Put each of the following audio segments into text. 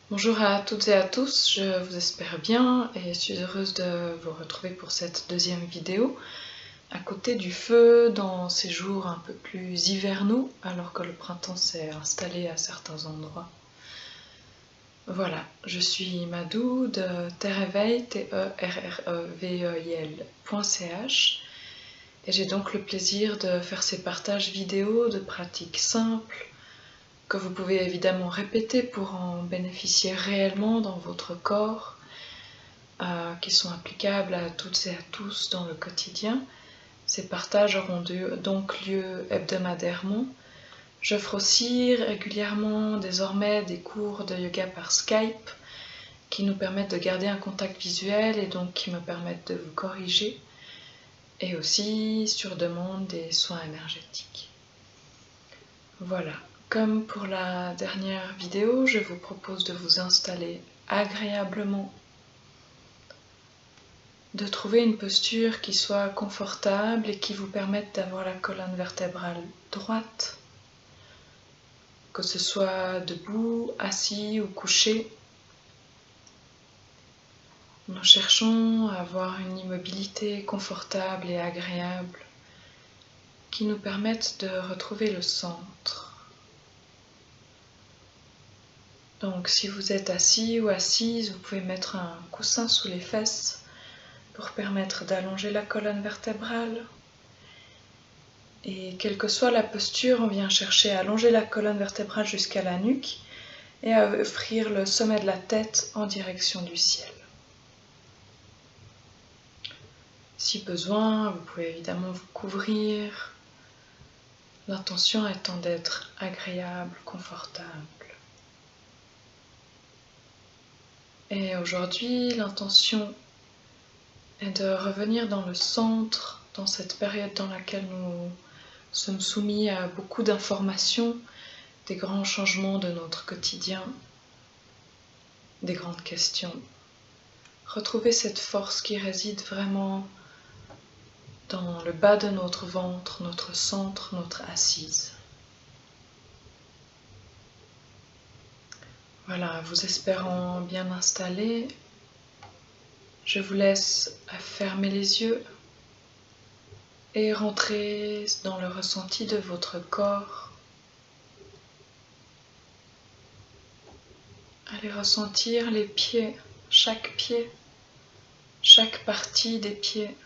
Bonjour à toutes et à tous, je vous espère bien et je suis heureuse de vous retrouver pour cette deuxième vidéo à côté du feu dans ces jours un peu plus hivernaux alors que le printemps s'est installé à certains endroits. Voilà, je suis Madou de Terreveil, terreveil.ch et j'ai donc le plaisir de faire ces partages vidéo de pratiques simples que vous pouvez évidemment répéter pour en bénéficier réellement dans votre corps, qui sont applicables à toutes et à tous dans le quotidien. Ces partages auront donc lieu hebdomadairement. J'offre aussi régulièrement désormais des cours de yoga par Skype qui nous permettent de garder un contact visuel et donc qui me permettent de vous corriger, et aussi sur demande des soins énergétiques. Voilà. Comme pour la dernière vidéo, je vous propose de vous installer agréablement, de trouver une posture qui soit confortable et qui vous permette d'avoir la colonne vertébrale droite, que ce soit debout, assis ou couché. Nous cherchons à avoir une immobilité confortable et agréable qui nous permette de retrouver le centre. Donc si vous êtes assis ou assise, vous pouvez mettre un coussin sous les fesses pour permettre d'allonger la colonne vertébrale. Et quelle que soit la posture, on vient chercher à allonger la colonne vertébrale jusqu'à la nuque et à offrir le sommet de la tête en direction du ciel. Si besoin, vous pouvez évidemment vous couvrir, l'intention étant d'être agréable, confortable. Et aujourd'hui, l'intention est de revenir dans le centre, dans cette période dans laquelle nous sommes soumis à beaucoup d'informations, des grands changements de notre quotidien, des grandes questions. Retrouver cette force qui réside vraiment dans le bas de notre ventre, notre centre, notre assise. Voilà, vous espérant bien installé, je vous laisse fermer les yeux et rentrer dans le ressenti de votre corps. Allez ressentir les pieds, chaque partie des pieds,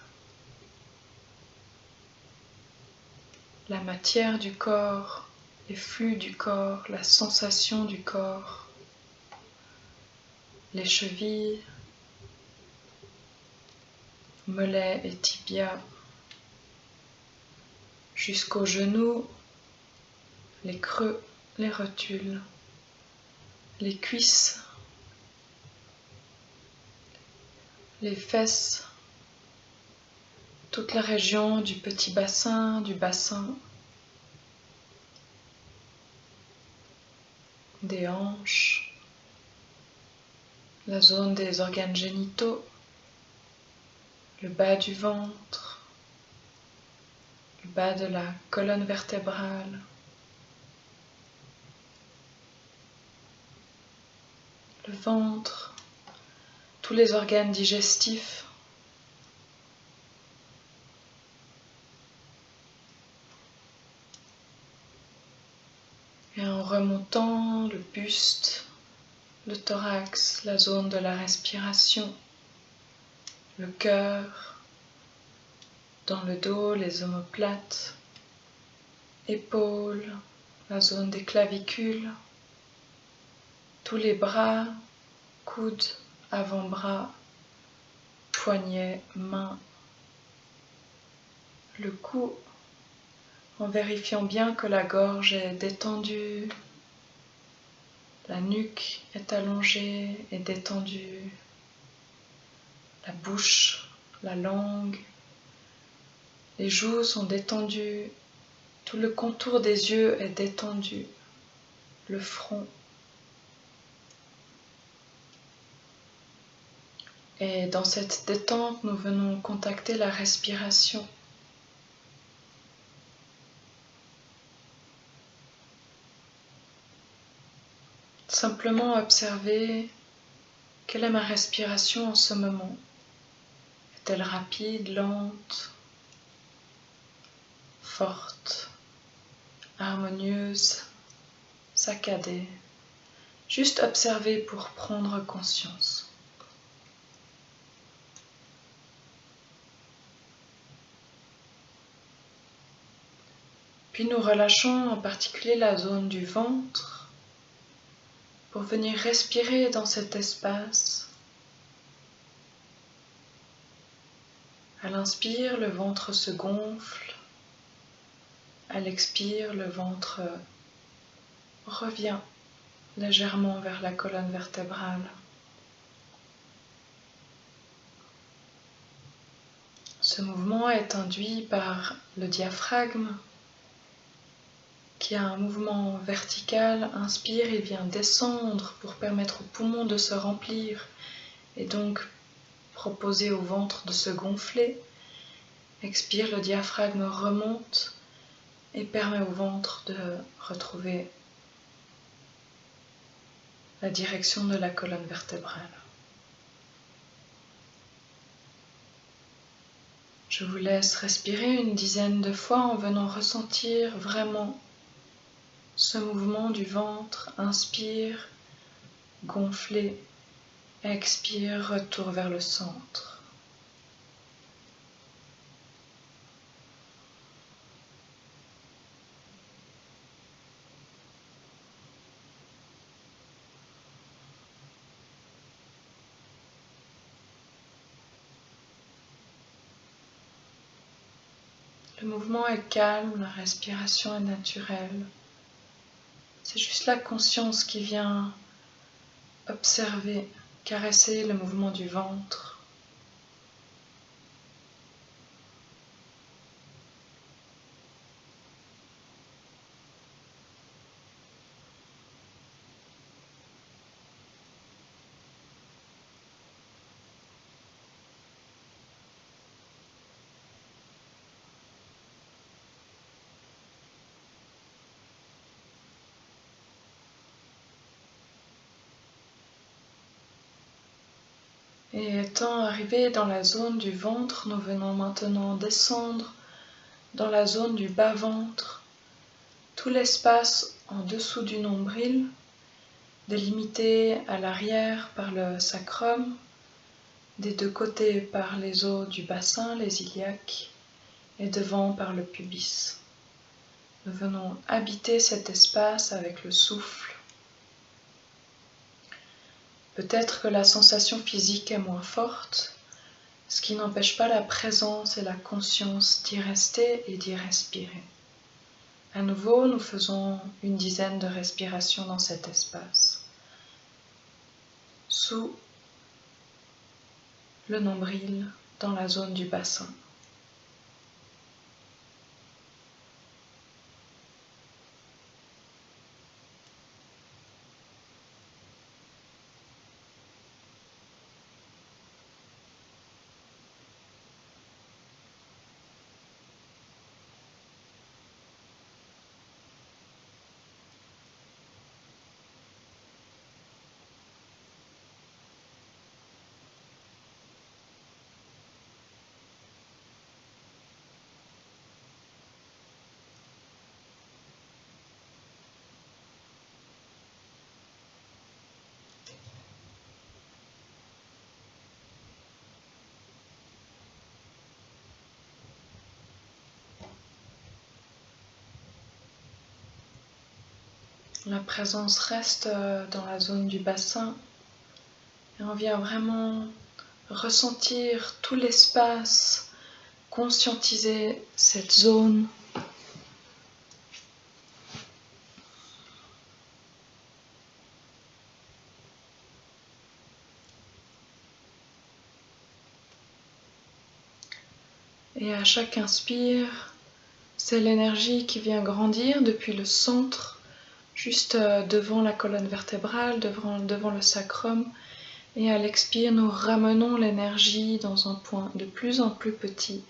la matière du corps, les flux du corps, la sensation du corps, les chevilles, mollets et tibias, jusqu'aux genoux, les creux, les rotules, les cuisses, les fesses, toute la région du petit bassin, du bassin, des hanches, la zone des organes génitaux, le bas du ventre, le bas de la colonne vertébrale, le ventre, tous les organes digestifs, et en remontant le buste, le thorax, la zone de la respiration, le cœur, dans le dos, les omoplates, épaules, la zone des clavicules, tous les bras, coudes, avant-bras, poignets, mains, le cou, en vérifiant bien que la gorge est détendue, la nuque est allongée et détendue, la bouche, la langue, les joues sont détendues, tout le contour des yeux est détendu, le front. Et dans cette détente, nous venons contacter la respiration. simplement observer quelle est ma respiration en ce moment. Est-elle rapide, lente, forte, harmonieuse, saccadée? Juste observer pour prendre conscience. Puis nous relâchons en particulier la zone du ventre pour venir respirer dans cet espace. À l'inspire, le ventre se gonfle. À l'expire, le ventre revient légèrement vers la colonne vertébrale. Ce mouvement est induit par le diaphragme qui a un mouvement vertical. Inspire, il vient descendre pour permettre aux poumons de se remplir et donc proposer au ventre de se gonfler. Expire, le diaphragme remonte et permet au ventre de retrouver la direction de la colonne vertébrale. Je vous laisse respirer une dizaine de fois en venant ressentir vraiment ce mouvement du ventre. Inspire, gonfler, expire, retour vers le centre. Le mouvement est calme, la respiration est naturelle. C'est juste la conscience qui vient observer, caresser le mouvement du ventre. Et étant arrivé dans la zone du ventre, nous venons maintenant descendre dans la zone du bas-ventre, tout l'espace en dessous du nombril, délimité à l'arrière par le sacrum, des deux côtés par les os du bassin, les iliaques, et devant par le pubis. Nous venons habiter cet espace avec le souffle. Peut-être que la sensation physique est moins forte, ce qui n'empêche pas la présence et la conscience d'y rester et d'y respirer. À nouveau, nous faisons une dizaine de respirations dans cet espace. Sous le nombril, dans la zone du bassin. La présence reste dans la zone du bassin et on vient vraiment ressentir tout l'espace, conscientiser cette zone. Et à chaque inspire, c'est l'énergie qui vient grandir depuis le centre, juste devant la colonne vertébrale, devant le sacrum. Et à l'expire, nous ramenons l'énergie dans un point de plus en plus petit,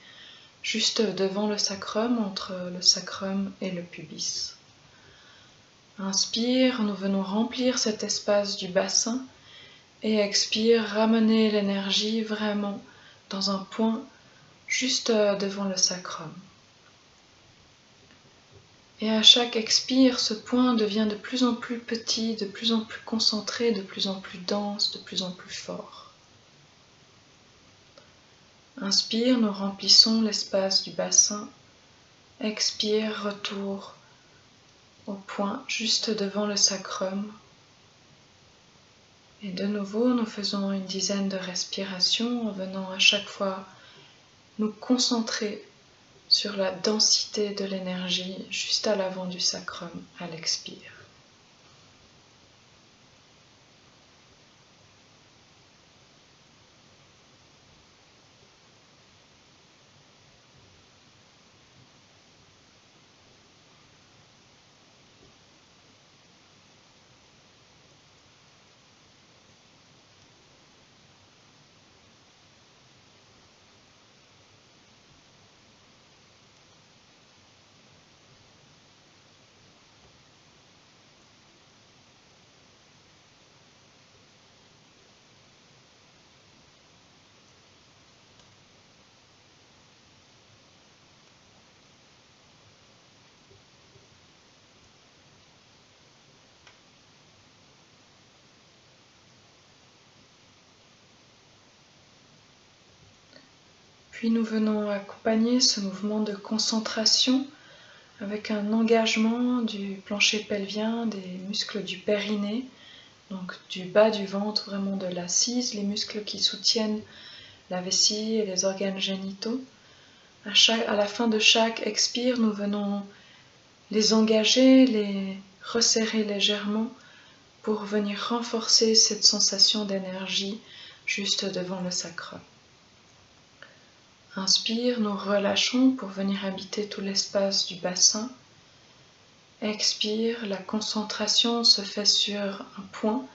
juste devant le sacrum, entre le sacrum et le pubis. Inspire, nous venons remplir cet espace du bassin et expire, ramener l'énergie vraiment dans un point juste devant le sacrum. Et à chaque expire, ce point devient de plus en plus petit, de plus en plus concentré, de plus en plus dense, de plus en plus fort. Inspire, nous remplissons l'espace du bassin. Expire, retour au point juste devant le sacrum. Et de nouveau, nous faisons une dizaine de respirations en venant à chaque fois nous concentrer sur la densité de l'énergie juste à l'avant du sacrum à l'expire. Puis nous venons accompagner ce mouvement de concentration avec un engagement du plancher pelvien, des muscles du périnée, donc du bas du ventre, vraiment de l'assise, les muscles qui soutiennent la vessie et les organes génitaux. À la fin de chaque expire, nous venons les engager, les resserrer légèrement pour venir renforcer cette sensation d'énergie juste devant le sacrum. Inspire, nous relâchons pour venir habiter tout l'espace du bassin. Expire, la concentration se fait sur un point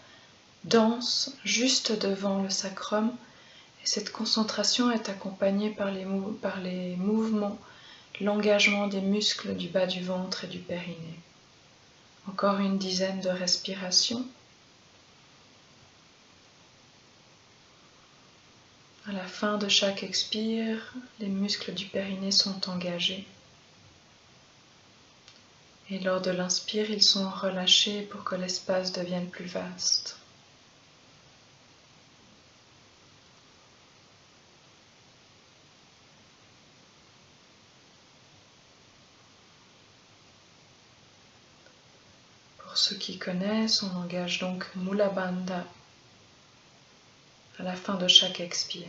dense juste devant le sacrum et cette concentration est accompagnée par les mouvements, l'engagement des muscles du bas du ventre et du périnée. Encore une dizaine de respirations. À la fin de chaque expire, les muscles du périnée sont engagés. Et lors de l'inspire, ils sont relâchés pour que l'espace devienne plus vaste. Pour ceux qui connaissent, on engage donc Mula Bandha à la fin de chaque expire.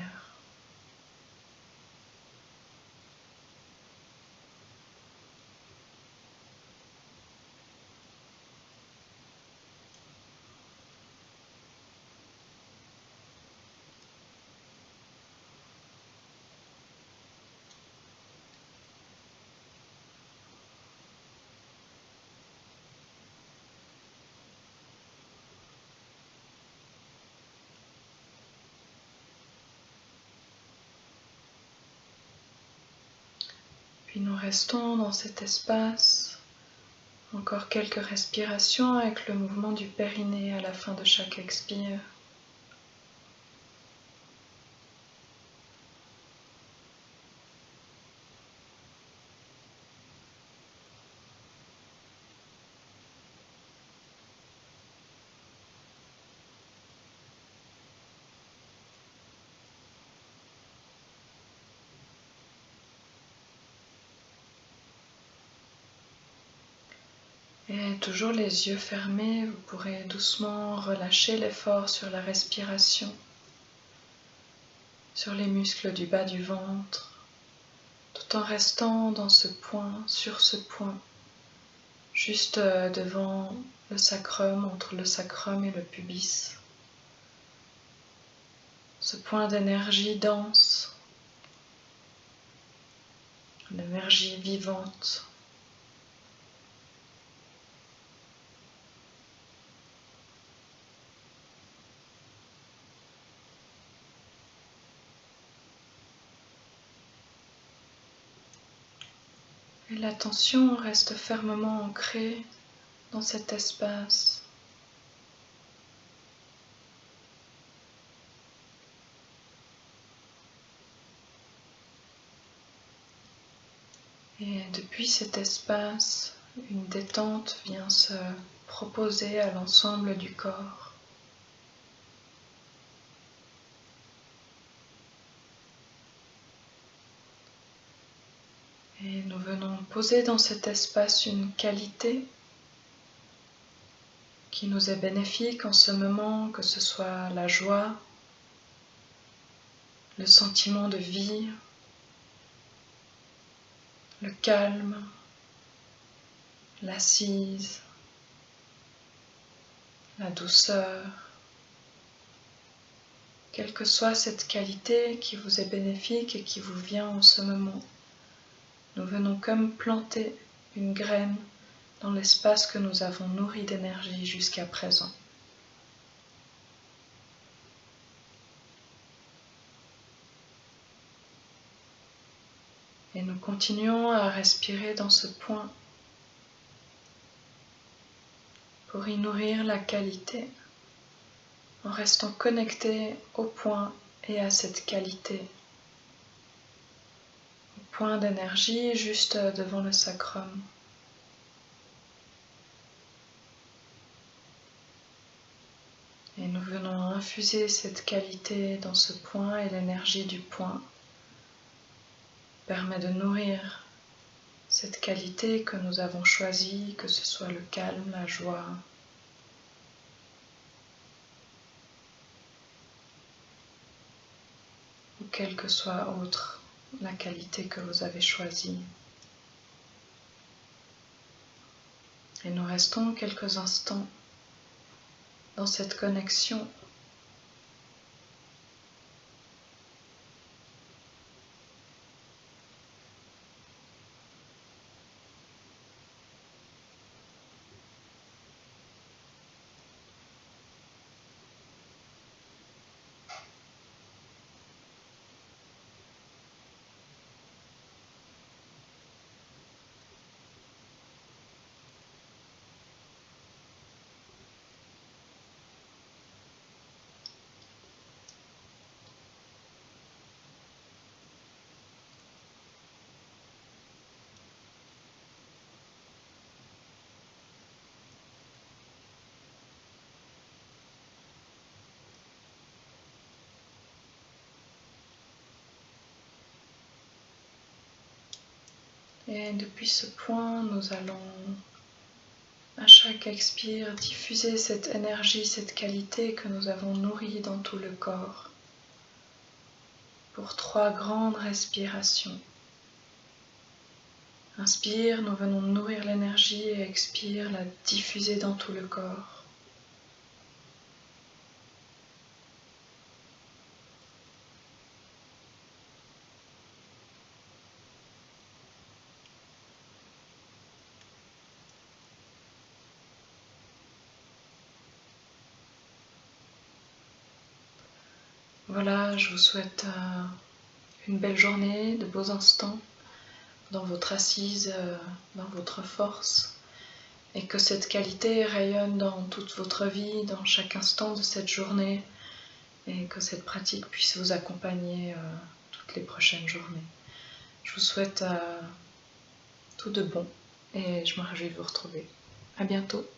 Puis nous restons dans cet espace, encore quelques respirations avec le mouvement du périnée à la fin de chaque expire. Et toujours les yeux fermés, vous pourrez doucement relâcher l'effort sur la respiration, sur les muscles du bas du ventre, tout en restant dans ce point, sur ce point, juste devant le sacrum, entre le sacrum et le pubis. Ce point d'énergie dense, l'énergie vivante. Et l'attention reste fermement ancrée dans cet espace. Et depuis cet espace, une détente vient se proposer à l'ensemble du corps. Et nous venons poser dans cet espace une qualité qui nous est bénéfique en ce moment, que ce soit la joie, le sentiment de vie, le calme, l'assise, la douceur. Quelle que soit cette qualité qui vous est bénéfique et qui vous vient en ce moment, nous venons comme planter une graine dans l'espace que nous avons nourri d'énergie jusqu'à présent. Et nous continuons à respirer dans ce point pour y nourrir la qualité, en restant connecté au point et à cette qualité, au point d'énergie juste devant le sacrum. Et nous venons infuser cette qualité dans ce point, et l'énergie du point permet de nourrir cette qualité que nous avons choisie, que ce soit le calme, la joie, ou quelle que soit autre la qualité que vous avez choisie. Et nous restons quelques instants dans cette connexion. Et depuis ce point, nous allons à chaque expire diffuser cette énergie, cette qualité que nous avons nourrie dans tout le corps pour 3 grandes respirations. Inspire, nous venons nourrir l'énergie, et expire, la diffuser dans tout le corps. Voilà, je vous souhaite une belle journée, de beaux instants dans votre assise, dans votre force, et que cette qualité rayonne dans toute votre vie, dans chaque instant de cette journée, et que cette pratique puisse vous accompagner toutes les prochaines journées. Je vous souhaite tout de bon, et je me réjouis de vous retrouver. À bientôt.